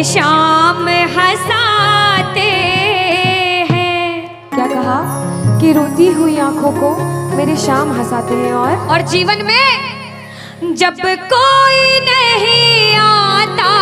मेरे शाम हंसाते हैं। क्या कहा कि रोती हुई आंखों को मेरे शाम हंसाते हैं। और जीवन में जब कोई नहीं आता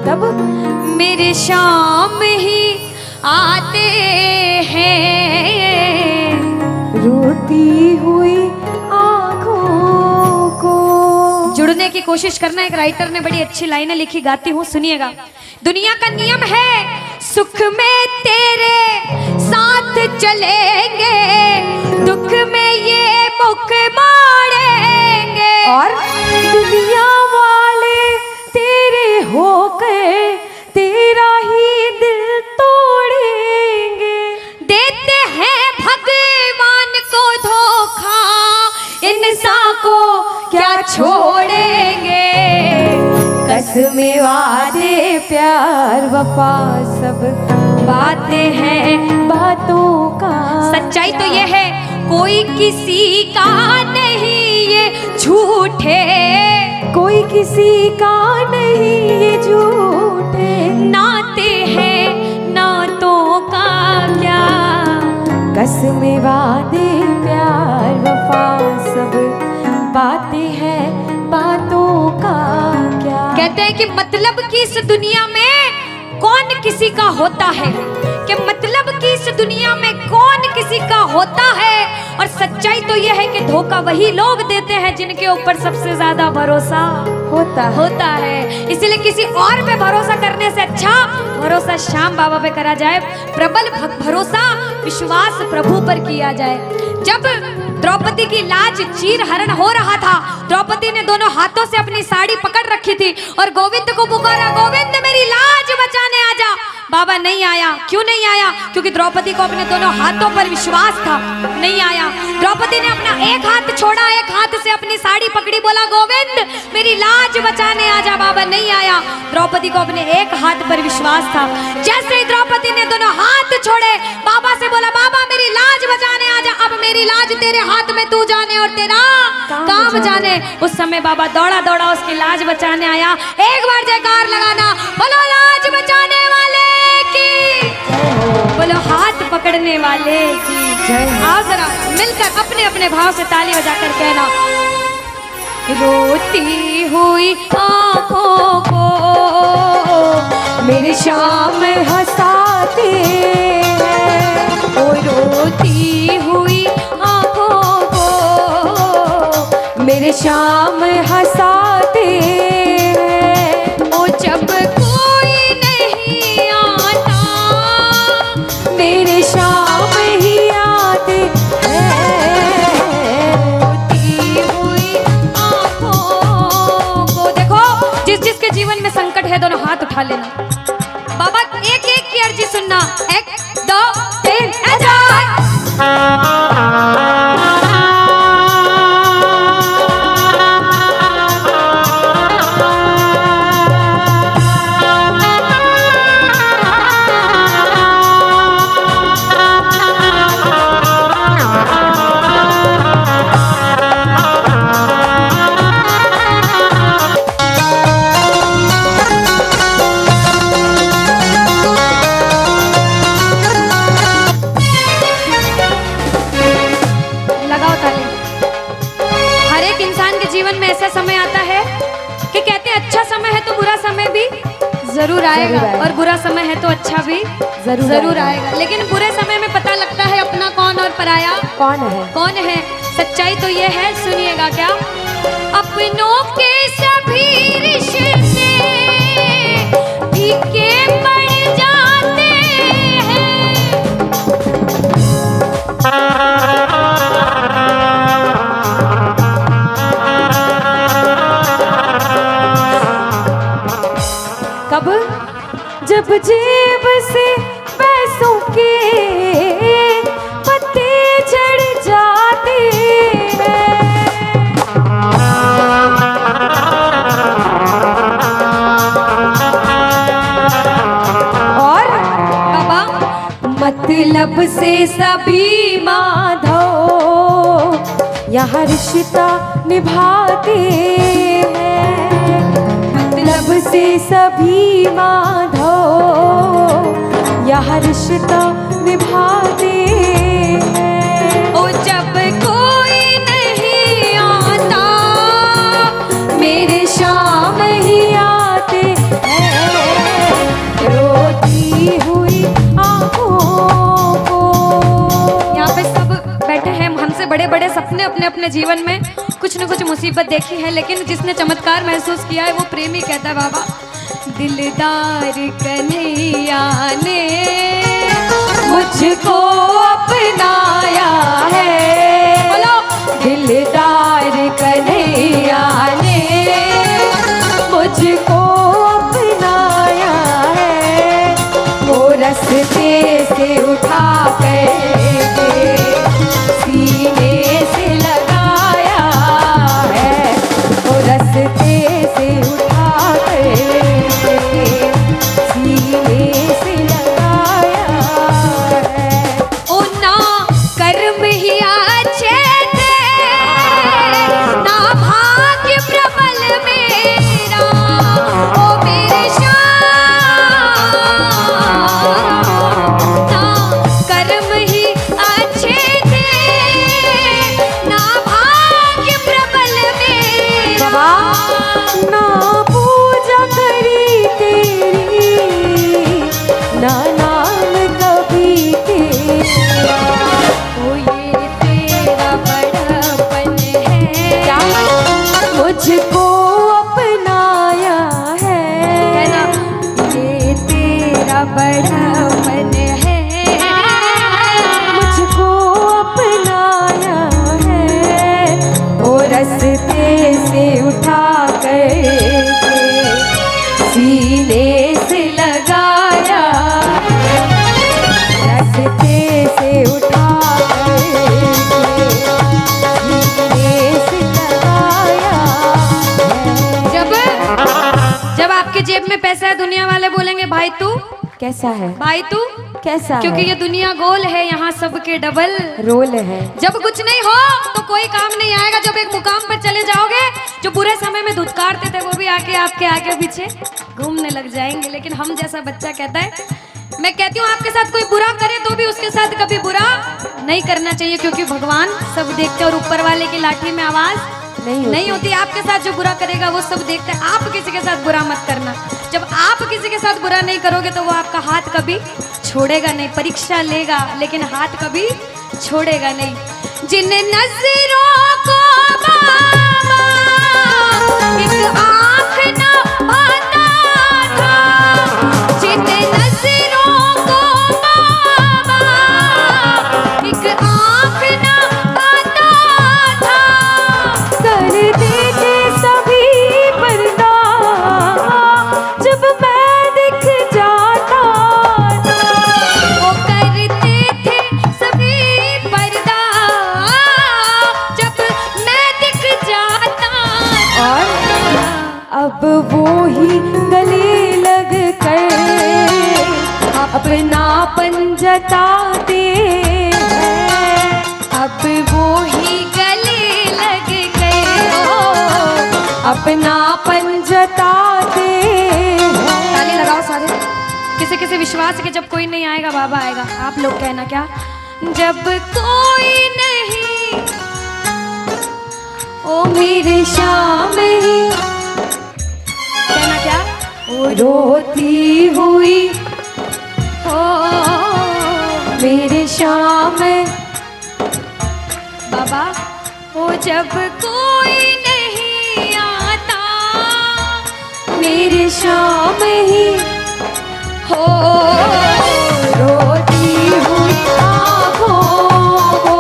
तब मेरे शाम ही आते हैं। रोती हुई आंखों को जुड़ने की कोशिश करना। एक राइटर ने बड़ी अच्छी लाइनें लिखी, गाती हूँ, सुनिएगा। दुनिया का नियम है सुख में तेरे साथ चलेंगे, दुख में ये मुख मोड़ेंगे। और दुनिया वाले तेरे होकर तेरा ही दिल तोड़ेंगे। देते हैं भगवान को धोखा, इंसान को क्या छोड़ेंगे। कसमें वादे प्यार वफा सब बातें हैं बातों का। सच्चाई तो ये है कोई किसी का नहीं ये झूठे, कोई किसी का नहीं ये झूठे। नाते हैं नातों का क्या। कसमें वादे प्यार वफा सब बातें हैं बातों का क्या। कहते हैं कि मतलब की इस दुनिया में कौन किसी का होता है, कि मतलब की इस दुनिया में कौन किसी का होता है। और सच्चाई तो यह है कि धोखा वही लोग देते हैं जिनके ऊपर सबसे ज्यादा भरोसा होता है। इसलिए किसी और पे भरोसा करने से अच्छा भरोसा श्याम बाबा पे करा जाए। प्रबल भरोसा विश्वास प्रभु पर किया जाए। जब द्रौपदी की लाज चीर हरण हो रहा था, द्रौपदी ने दोनों हाथों से अपनी साड़ी पकड़ रखी थी और गोविंद को पुकारा, गोविंद मेरी लाज बचाने आजा। बाबा नहीं आया। क्यों नहीं आया? क्योंकि द्रौपदी को अपने दोनों हाथों पर विश्वास था। नहीं आया। द्रौपदी ने अपना एक हाथ छोड़ा, एक हाथ से अपनी साड़ी पकड़ी, बोला गोविंद मेरी लाज बचाने आजा। बाबा नहीं आया। द्रौपदी को अपने एक हाथ पर विश्वास था। जैसे ही द्रौपदी ने दोनों हाथ छोड़े, बाबा से बोला बाबा मेरी लाज बचाने आजा। अब मेरी लाज तेरे हाथ में, तू जाने और तेरा काम जाने। उस समय बाबा दौड़ा दौड़ा उसकी लाज बचाने आया। एक बार जयकार लगाना, बोलो लाज बचाने वाले की, बोलो हाथ पकड़ने वाले की जय। आओ जरा मिलकर अपने अपने भाव से ताली बजाकर कहना, रोती हुई आंखों को मेरे शाम हंसाते हैं। ओ रोती हुई आंखों को मेरे शाम हंसाते हैं। ओ जब कोई नहीं आता मेरे शाम ही आते हैं। रोती हुई आंखों को। देखो जिस जिसके जीवन में संकट है दोनों हाथ उठा लेना। बाबा एक एक की अर्जी सुनना। 1 2 3 जरूर आएगा और बुरा समय है तो अच्छा भी जरूर आएगा। लेकिन बुरे समय में पता लगता है अपना कौन और पराया कौन है। सच्चाई तो ये है, सुनिएगा क्या। अपनों के सभी रिश्ते फीके पड़ जाते हैं। कब? जब जेब से पैसों के पत्ते झड़ जाते हैं। और बाबा मतलब से सभी माधो यहाँ रिश्ता निभाते हैं। मतलब से सभी माधो यह रिश्ता निभाते हैं। ओ जब कोई नहीं आता मेरे शाम ही आते हैं, रोती हुई आंखों को। यहाँ पे सब बैठे हैं, हमसे बड़े बड़े सपने अपने अपने जीवन में कुछ न कुछ मुसीबत देखी है, लेकिन जिसने चमत्कार महसूस किया है वो प्रेमी कहता है बाबा, दिलदार कन्हैया ने मुझको अपनाया है, बोलो दिलदार कन्हैया ने मुझको अपनाया है। वो रस्ते से उठा कर सीने से लगाया है, वो रस्ते से उठा कर सीने से लगाया है। ओ ना कर्म ही अच्छे थे, ना भाग्य प्रबल मेरा, ओ मेरे श्याम, ना कर्म ही अच्छे थे, ना भाग्य प्रबल मेरा। बाबा ना पूजा करी तेरी, ना नाम कभी तेरा। ओ ये तेरा बड़पन है, क्या मुझको अपनाया है ना, है, ये तेरा बड़पन है, मुझको अपनाया है। वो रस्ते से उठा कर सीने से लगाया, रस्ते से उठा कर सीने से लगाया है। जब आपके जेब में पैसा है, दुनिया वाले बोलेंगे भाई तू, कैसा है, भाई तू, कैसा क्योंकि है? ये दुनिया गोल है, यहाँ सबके डबल रोल है। जब कुछ नहीं हो तो कोई काम नहीं आएगा, जब एक मुकाम पर चले जाओगे, जो बुरे समय में धुतकारते थे वो भी आके आपके आगे पीछे घूमने लग जाएंगे। लेकिन हम जैसा बच्चा कहता है, मैं कहती हूँ आपके साथ कोई बुरा करे तो भी उसके साथ कभी बुरा नहीं करना चाहिए, क्योंकि भगवान सब देखते हैं और ऊपर वाले की लाठी में आवाज नहीं होती। आपके साथ जो बुरा करेगा वो सब देखते हैं। आप किसी के साथ बुरा मत करना। जब आप किसी के साथ बुरा नहीं करोगे तो वो आपका हाथ कभी छोड़ेगा नहीं, परीक्षा लेगा लेकिन हाथ कभी छोड़ेगा नहीं। जिन नजरों को बाबा एक आँख न पाता था, जिन नजरों को बाबा एक आँख न पाता था, कर देते सभी पर्दा जब मैं दिख जाता था। वो करते थे सभी पर्दा जब मैं दिख जाता था। और अब वो ही गले लग कर अपनापन जताते हैं। अब वो ही गले लग गए, अपनापन जताते हैं। ताली लगाओ सारे। किसी किसी विश्वास के जब कोई नहीं आएगा बाबा आएगा। आप लोग कहना क्या, जब कोई नहीं ओ मेरे शाम ही कहना क्या, ओ रोती हुई ओ मेरे शाम बाबा, ओ जब कोई नहीं आता मेरे शाम ही हो, रोती हुई आँखों को।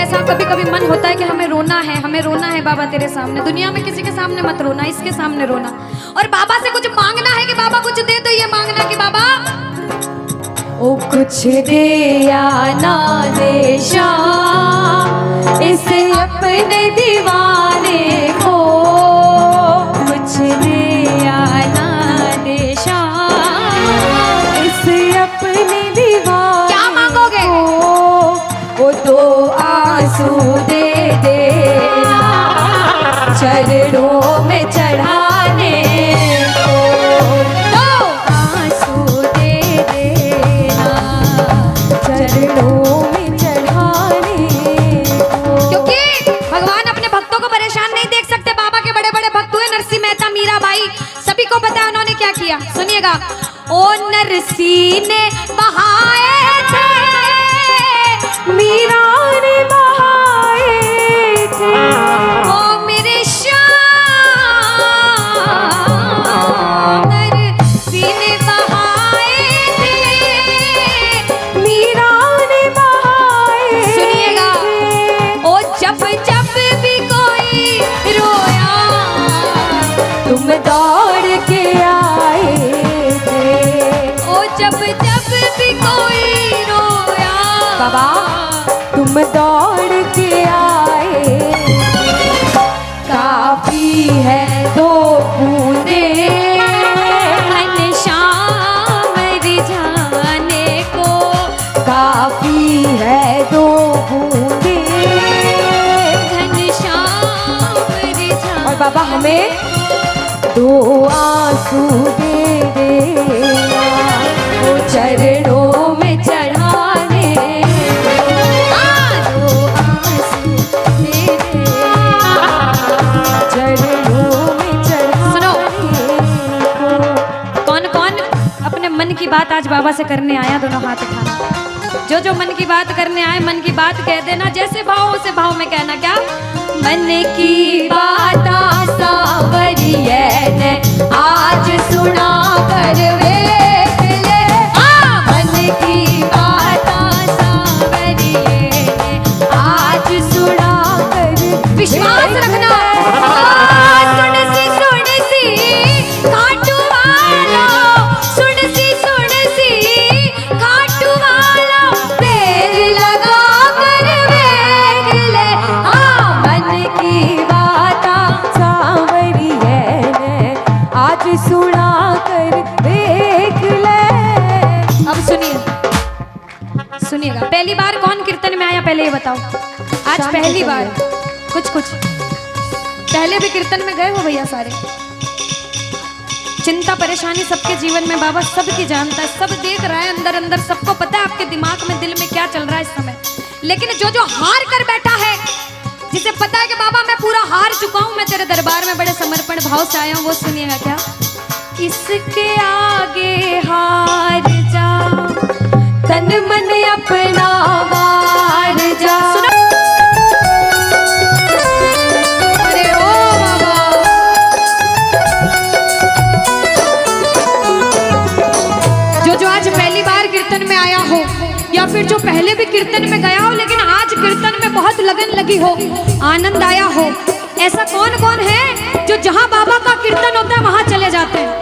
ऐसा कभी कभी मन होता है कि हमें रोना है बाबा तेरे सामने। दुनिया में किसी के सामने मत रोना, इसके सामने रोना। और बाबा से कुछ मांगना है कि बाबा कुछ दे, तो ये मांगना कि बाबा ओ कुछ दे या ना दे शाम इस अपने दीवाने को, कुछ दे या ना दे शाम इस अपने दीवाने क्या मांगोगे? वो तो आंसू दे देना चरणों में चढ़ाने को, तो आंसू दे देना चरणों में चढ़ाने को। क्योंकि भगवान अपने भक्तों को परेशान नहीं देख सकते। बाबा के बड़े बड़े भक्त हुए नरसिंह मेहता, मीराबाई, सभी को पता है उन्होंने क्या किया। सुनिएगा। ओ नरसिंह ने बहाए थे, मीरा ने बहाए थे, ओ मेरे श्याम नरसिंह ने बहाए थे, मीरा ने बहाए। सुनिएगा। ओ जब जब भी कोई रोया तुम दौड़ के आए थे, ओ जब जब भी कोई रोया बाबा तुम दौड़ के आए। काफी है दो बूंदे घनश्याम रिझाने को, काफी है दो बूंदे। घनश्याम रिझाने। और बाबा हमें दो आंसू दे देना वो चरणों में चढ़ाने को, दो आंसू दे देना चरणों में सुनो। चढ़ाने को। कौन कौन अपने मन की बात आज बाबा से करने आया, दोनों हाथ उठाना। जो जो मन की बात करने आए, मन की बात कह देना। जैसे भाव उसे भाव में कहना। क्या? मन की बात सावरिये ने आज सुना कर वेख ले। मन की बात सावरिये ने आज सुना कर विश्वास रखना। सुन सी खाटू वाला, सुन सी खाटू वाला, पैर लगा कर वेख ले। मन की बात सावरिये ने आज सुना कर देख ले। अब सुनिएगा। पहली बार कौन कीर्तन में आया पहले ये बताओ। आज शाम पहली को बार। कुछ पहले भी कीर्तन में गए हो भैया सारे। चिंता परेशानी सबके जीवन में बाबा सबकी जानता है, सब देख रहा है अंदर अंदर, सबको पता है आपके दिमाग में दिल में क्या चल रहा है इस समय। लेकिन जो हार कर बैठा है, जिसे पता है कि बाबा मैं पूरा हार चुका हूं, मैं तेरे दरबार में बड़े समर्पण भाव से आया हूं, वो सुनिएगा। क्या? इसके आगे हार जा, तन मन अपना वार जा। अरे ओ बाबा, जो आज पहली बार कीर्तन में आया हो, या फिर जो पहले भी कीर्तन में गया हो लेकिन आज कीर्तन में बहुत लगन लगी हो, आनंद आया हो, ऐसा कौन कौन है जो जहां बाबा का कीर्तन होता है वहां चले जाते हैं?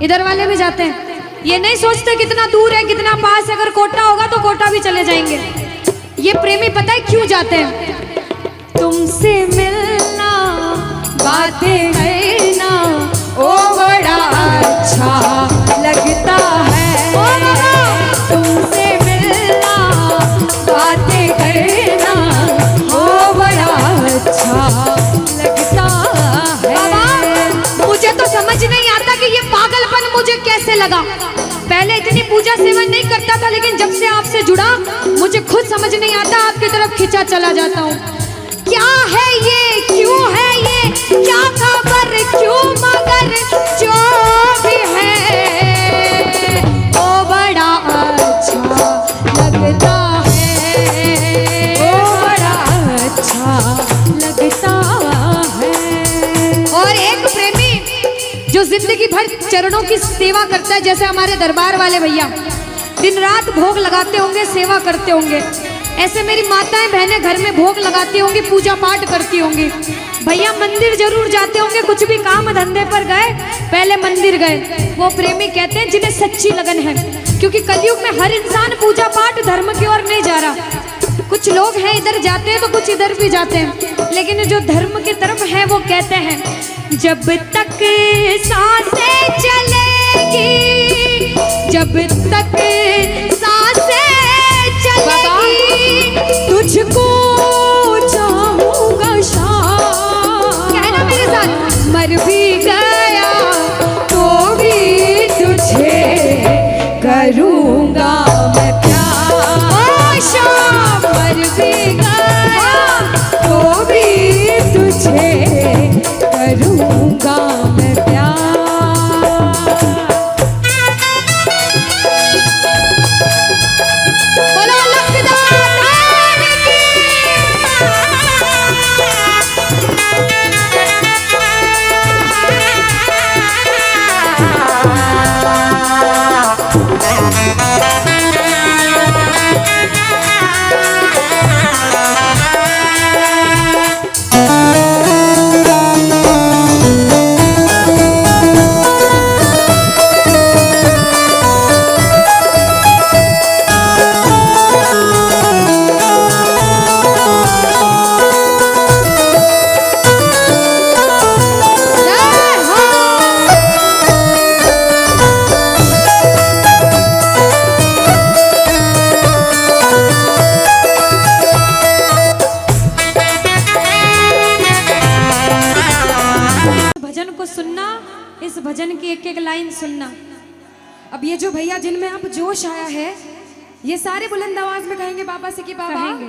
इधर वाले भी जाते हैं। ये नहीं सोचते कितना दूर है कितना पास है, अगर कोटा होगा तो कोटा भी चले जाएंगे। ये प्रेमी पता है क्यों जाते हैं? तुमसे मिलना बातें करना ओ बड़ा अच्छा लगता है। तुमसे मिलना बातें करना ओ बड़ा अच्छा लगता है। बाबा मुझे तो समझ नहीं आता कि ये पागलपन मुझे कैसे लगा। पहले इतनी पूजा सेवन नहीं करता था, लेकिन जब से आपसे जुड़ा मुझे खुद समझ नहीं आता, आपकी तरफ खिंचा चला जाता हूँ। क्या है ये, क्यों है ये, क्या खबर, क्यों, मगर जो भी है ओ बड़ा अच्छा लगता है, ओ बड़ा अच्छा लगता है। और एक प्रेमी जो जिंदगी भर चरणों की सेवा करता है, जैसे हमारे दरबार वाले भैया दिन रात भोग लगाते होंगे, सेवा करते होंगे, ऐसे मेरी माताएं बहनें घर में भोग लगाती होंगी, पूजा पाठ करती होंगी। भैया मंदिर जरूर जाते होंगे, कुछ भी काम धंधे पर गए पहले मंदिर गए। वो प्रेमी कहते हैं जिन्हें सच्ची लगन है, क्योंकि कलयुग में हर इंसान पूजा पाठ धर्म की ओर नहीं जा रहा। कुछ लोग हैं इधर जाते हैं तो कुछ इधर भी जाते हैं, लेकिन जो धर्म की तरफ है वो कहते हैं जब तक सांसें चलेगी, जब तक सांसें चलेगी, तुझको चाहूंगा शाम। कहना मेरे साथ, मर भी गया तो भी तुझे करूंगा मैं प्यार। ओ शाम, मर भी गया तो भी तुझे करूंगा मैं प्यार। बोलो लखदार की। इस भजन की एक एक लाइन सुनना। अब ये जो भैया जिनमें अब जोश आया है, ये सारे बुलंद आवाज में कहेंगे बाबा से कि बाबा कहेंगे।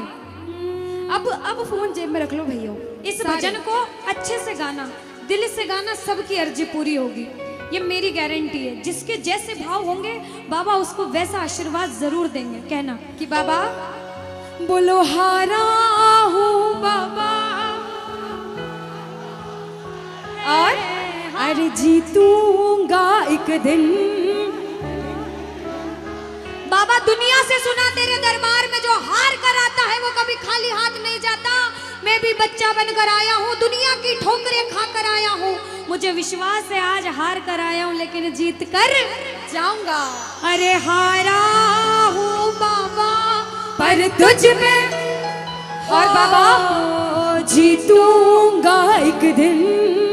अब फोन जेब में रख लो भैया। इस भजन को अच्छे से गाना, दिल से गाना, सबकी अर्जी पूरी होगी, ये मेरी गारंटी है। जिसके जैसे भाव होंगे बाबा उसको वैसा आशीर्वाद जरूर देंगे। कहना कि बाबा बोलो हारा हूँ बाबा और अरे जीतूंगा एक दिन। बाबा दुनिया से सुना तेरे दरबार में जो हार कर आता है वो कभी खाली हाथ नहीं जाता। मैं भी बच्चा बनकर आया हूँ, दुनिया की ठोकरें खाकर आया हूँ। मुझे विश्वास है आज हार कर आया हूँ लेकिन जीत कर जाऊंगा। अरे हारा हूँ बाबा पर तुझ में और बाबा जीतूंगा एक दिन।